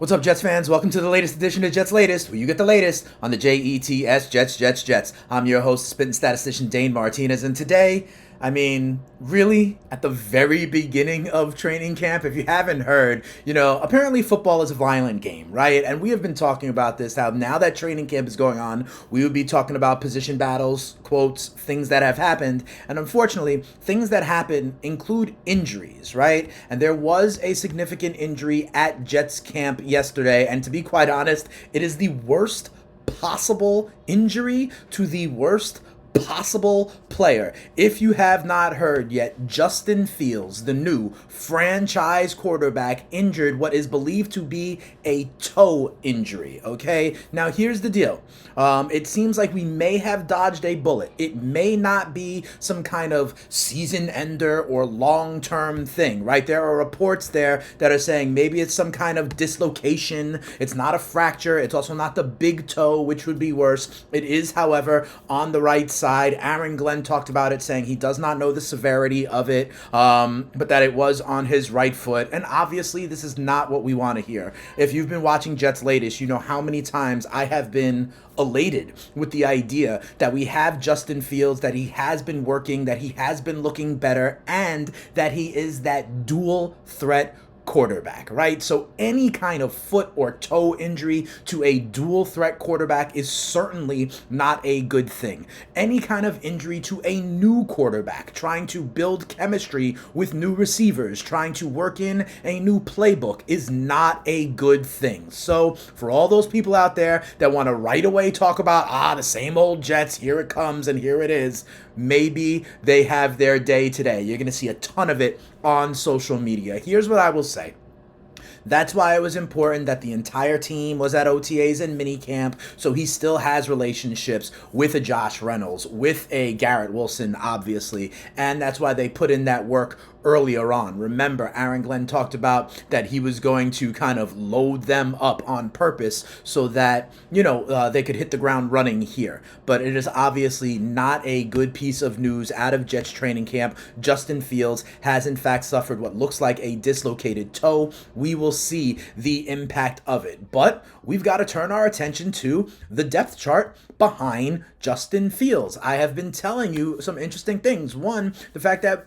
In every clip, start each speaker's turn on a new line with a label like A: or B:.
A: What's up, Jets fans? Welcome to the latest edition of Jets Latest, where you get the latest on the Jets, Jets. I'm your host, spitting statistician Dane Martinez, and today, really, at the very beginning of training camp, if you haven't heard, apparently football is a violent game, right? And we have been talking about this, how now that training camp is going on, we would be talking about position battles, quotes, things that have happened, and unfortunately, things that happen include injuries, right? And there was a significant injury at Jets camp yesterday, and to be quite honest, it is the worst possible injury to the worst possible player. If you have not heard yet, Justin Fields, the new franchise quarterback, injured what is believed to be a toe injury. Okay, now here's the deal. It seems like we may have dodged a bullet. It may not be some kind of season ender or long-term thing, right? There are reports there that are saying maybe it's some kind of dislocation. It's not a fracture. It's also not the big toe, which would be worse. It is, however, on the right side. Aaron Glenn talked about it, saying he does not know the severity of it, but that it was on his right foot. And obviously, this is not what we want to hear. If you've been watching Jets Latest, you know how many times I have been elated with the idea that we have Justin Fields, that he has been working, that he has been looking better, and that he is that dual threat quarterback, right? So any kind of foot or toe injury to a dual threat quarterback is certainly not a good thing. Any kind of injury to a new quarterback trying to build chemistry with new receivers, trying to work in a new playbook is not a good thing. So for all those people out there that want to right away talk about, the same old Jets, here it comes and here it is, maybe they have their day today. You're going to see a ton of it on social media. Here's what I will say. That's why it was important that the entire team was at OTAs and minicamp, so he still has relationships with a Josh Reynolds, with a Garrett Wilson, obviously, and that's why they put in that work earlier on. Remember, Aaron Glenn talked about that he was going to kind of load them up on purpose so that, they could hit the ground running here. But it is obviously not a good piece of news out of Jets training camp. Justin Fields has in fact suffered what looks like a dislocated toe. We will see the impact of it. But we've got to turn our attention to the depth chart behind Justin Fields. I have been telling you some interesting things. One, the fact that,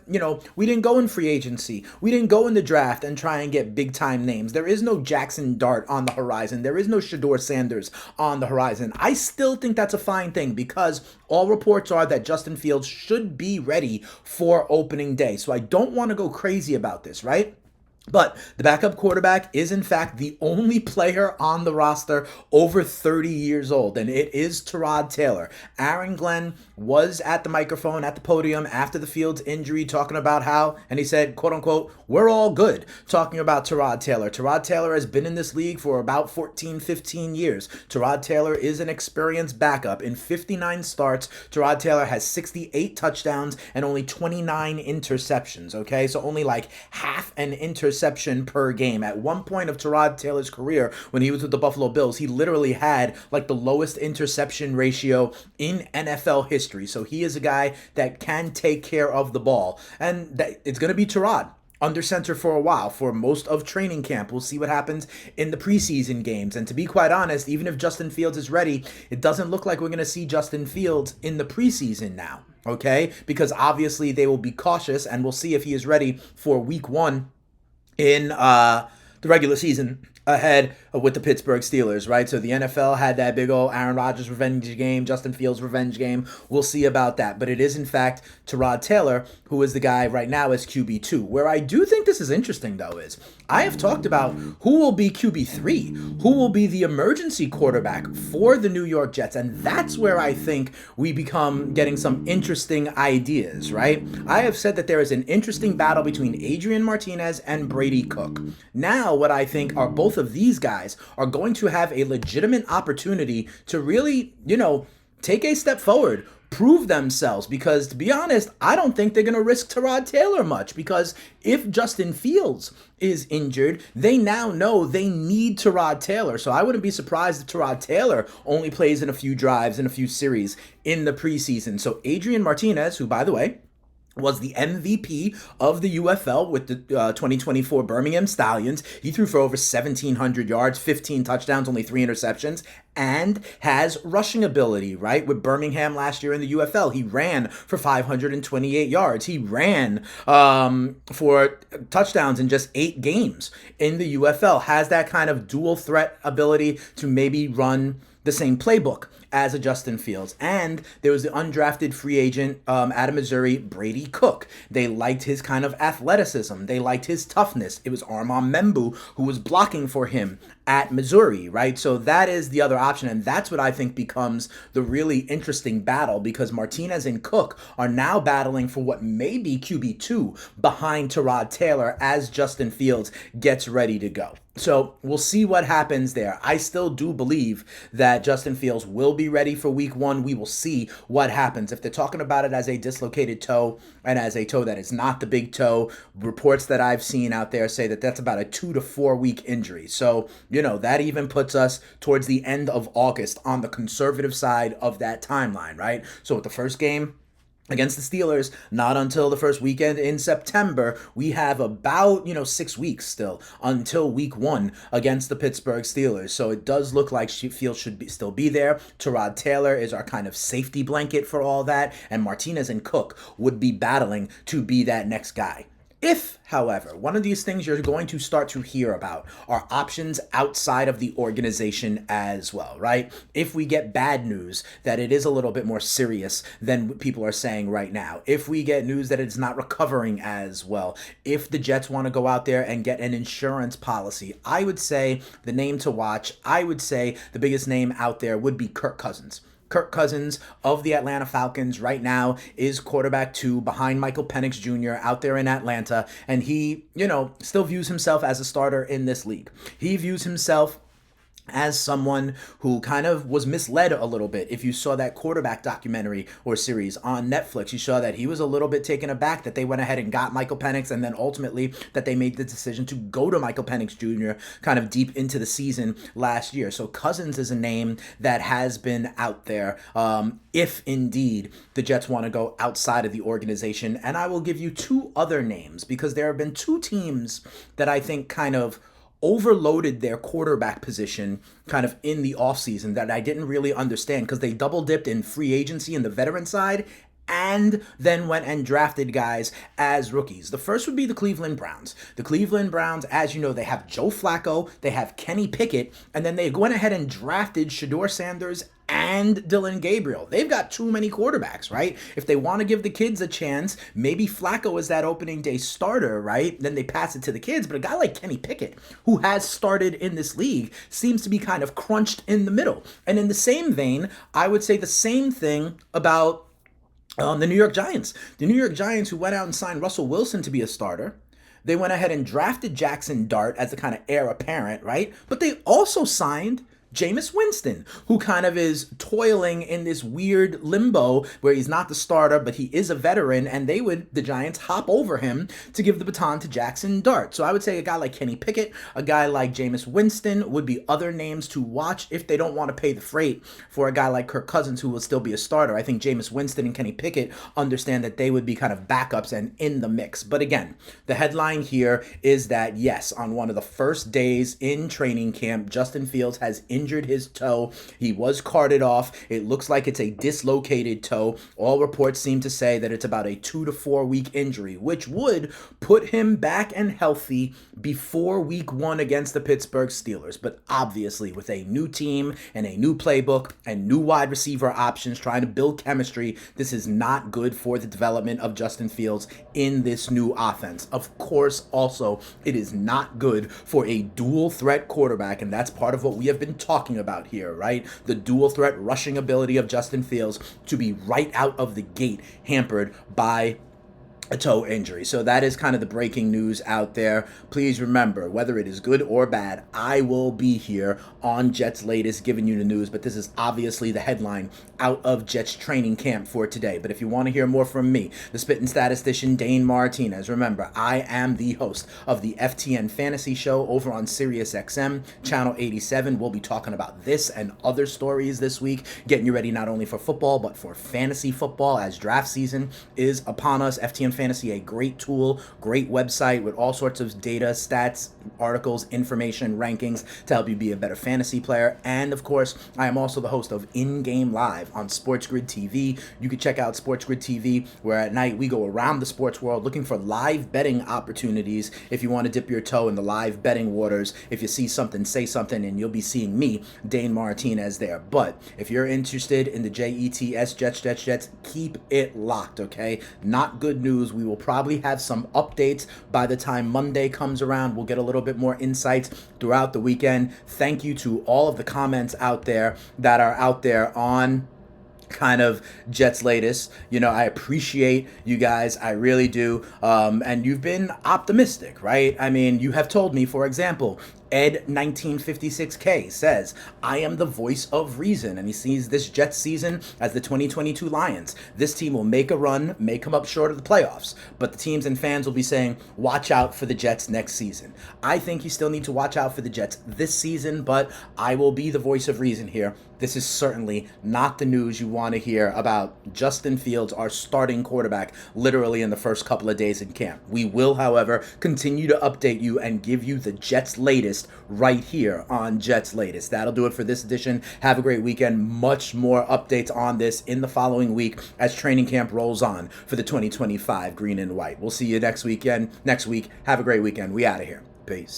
A: we didn't go in free agency. We didn't go in the draft and try and get big time names. There is no Jackson Dart on the horizon. There is no Shador Sanders on the horizon. I still think that's a fine thing because all reports are that Justin Fields should be ready for opening day. So I don't want to go crazy about this, right? But the backup quarterback is, in fact, the only player on the roster over 30 years old, and it is Tyrod Taylor. Aaron Glenn was at the microphone, at the podium after the Fields injury, talking about how, and he said, quote unquote, we're all good, talking about Tyrod Taylor. Tyrod Taylor has been in this league for about 14, 15 years. Tyrod Taylor is an experienced backup. In 59 starts, Tyrod Taylor has 68 touchdowns and only 29 interceptions, okay? So only like half an interception per game. At one point of Tyrod Taylor's career, when he was with the Buffalo Bills, he literally had like the lowest interception ratio in NFL history. So he is a guy that can take care of the ball. And it's going to be Tyrod under center for a while, for most of training camp. We'll see what happens in the preseason games. And to be quite honest, even if Justin Fields is ready, it doesn't look like we're going to see Justin Fields in the preseason now, okay? Because obviously they will be cautious, and we'll see if he is ready for week 1 in the regular season ahead with the Pittsburgh Steelers, right? So the NFL had that big old Aaron Rodgers revenge game, Justin Fields revenge game. We'll see about that. But it is, in fact, Tyrod Taylor, who is the guy right now as QB2. Where I do think this is interesting, though, is I have talked about who will be QB3, who will be the emergency quarterback for the New York Jets. And that's where I think we become getting some interesting ideas, right? I have said that there is an interesting battle between Adrien Martinez and Brady Cook. Now, what I think are both of these guys are going to have a legitimate opportunity to really, take a step forward, prove themselves, because to be honest, I don't think they're going to risk Tyrod Taylor much, because if Justin Fields is injured, they now know they need Tyrod Taylor. So I wouldn't be surprised if Tyrod Taylor only plays in a few drives, in a few series in the preseason. So Adrien Martinez, who, by the way, was the MVP of the UFL with the 2024 Birmingham Stallions. He threw for over 1,700 yards, 15 touchdowns, only 3 interceptions, and has rushing ability, right? With Birmingham last year in the UFL, he ran for 528 yards. He ran for touchdowns in just 8 games in the UFL. Has that kind of dual threat ability to maybe run the same playbook as a Justin Fields. And there was the undrafted free agent out of Missouri, Brady Cook. They liked his kind of athleticism. They liked his toughness. It was Armand Membu who was blocking for him at Missouri, right? So that is the other option, and that's what I think becomes the really interesting battle, because Martinez and Cook are now battling for what may be QB2 behind Tyrod Taylor as Justin Fields gets ready to go. So we'll see what happens there. I still do believe that Justin Fields will be ready for week 1. We will see what happens. If they're talking about it as a dislocated toe and as a toe that is not the big toe, reports that I've seen out there say that that's about a 2 to 4 week injury. So, that even puts us towards the end of August on the conservative side of that timeline, right? So with the first game against the Steelers, not until the first weekend in September, we have about, 6 weeks still until week 1 against the Pittsburgh Steelers. So it does look like Fields should still be there. Tyrod Taylor is our kind of safety blanket for all that, and Martinez and Cook would be battling to be that next guy. If, however, one of these things you're going to start to hear about are options outside of the organization as well, right? If we get bad news that it is a little bit more serious than what people are saying right now, if we get news that it's not recovering as well, if the Jets want to go out there and get an insurance policy, I would say the name to watch, I would say the biggest name out there would be Kirk Cousins. Kirk Cousins of the Atlanta Falcons right now is quarterback 2 behind Michael Penix Jr. out there in Atlanta. And he, still views himself as a starter in this league. He views himself as someone who kind of was misled a little bit. If you saw that quarterback documentary or series on Netflix, you saw that he was a little bit taken aback that they went ahead and got Michael Penix, and then ultimately that they made the decision to go to Michael Penix Jr. kind of deep into the season last year. So Cousins is a name that has been out there if indeed the Jets want to go outside of the organization. And I will give you 2 other names, because there have been 2 teams that I think kind of overloaded their quarterback position kind of in the offseason that I didn't really understand, because they double dipped in free agency in the veteran side and then went and drafted guys as rookies. The first would be the Cleveland Browns. The Cleveland Browns, as you know, they have Joe Flacco, they have Kenny Pickett, and then they went ahead and drafted Shedeur Sanders and Dylan Gabriel. They've got too many quarterbacks, right? If they want to give the kids a chance, maybe Flacco is that opening day starter, right? Then they pass it to the kids. But a guy like Kenny Pickett, who has started in this league, seems to be kind of crunched in the middle. And in the same vein, I would say the same thing about the New York Giants. The New York Giants, who went out and signed Russell Wilson to be a starter. They went ahead and drafted Jackson Dart as the kind of heir apparent, right? But they also signed Jameis Winston, who kind of is toiling in this weird limbo where he's not the starter, but he is a veteran, and the Giants hop over him to give the baton to Jackson Dart. So I would say a guy like Kenny Pickett, a guy like Jameis Winston would be other names to watch if they don't want to pay the freight for a guy like Kirk Cousins, who will still be a starter. I think Jameis Winston and Kenny Pickett understand that they would be kind of backups and in the mix. But again, the headline here is that, yes, on one of the first days in training camp, Justin Fields has injured his toe. He was carted off. It looks like it's a dislocated toe. All reports seem to say that it's about a 2 to 4 week injury, which would put him back and healthy before week 1 against the Pittsburgh Steelers. But obviously, with a new team and a new playbook and new wide receiver options trying to build chemistry, this is not good for the development of Justin Fields in this new offense. Of course, also, it is not good for a dual threat quarterback, and that's part of what we have been talking about here, right? The dual threat rushing ability of Justin Fields to be right out of the gate hampered by a toe injury. So that is kind of the breaking news out there. Please remember, whether it is good or bad, I will be here on Jets Latest giving you the news. But this is obviously the headline out of Jets training camp for today. But if you want to hear more from me, the Spittin' Statistician Dane Martinez, remember, I am the host of the FTN Fantasy Show over on SiriusXM, Channel 87. We'll be talking about this and other stories this week, getting you ready not only for football, but for fantasy football as draft season is upon us. FTN Fantasy, a great tool, great website with all sorts of data, stats, articles, information, rankings to help you be a better fantasy player. And of course, I am also the host of In Game Live on Sports Grid TV. You can check out Sports Grid TV, where at night we go around the sports world looking for live betting opportunities. If you want to dip your toe in the live betting waters, if you see something, say something, and you'll be seeing me, Dane Martinez, there. But if you're interested in the JETS Jets, keep it locked, okay? Not good news. We will probably have some updates by the time Monday comes around. We'll get a little bit more insights throughout the weekend. Thank you to all of the comments out there that are out there on kind of Jets Latest. You know, I appreciate you guys. I really do. And you've been optimistic, right? I mean, you have told me, for example, Ed 1956K says, I am the voice of reason, and he sees this Jets season as the 2022 Lions. This team will make a run, may come up short of the playoffs, but the teams and fans will be saying, watch out for the Jets next season. I think you still need to watch out for the Jets this season, but I will be the voice of reason here. This is certainly not the news you want to hear about Justin Fields, our starting quarterback, literally in the first couple of days in camp. We will, however, continue to update you and give you the Jets latest right here on Jets Latest. That'll do it for this edition. Have a great weekend. Much more updates on this in the following week as training camp rolls on for the 2025 Green and White. We'll see you next weekend. Next week. Have a great weekend. We out of here. Peace.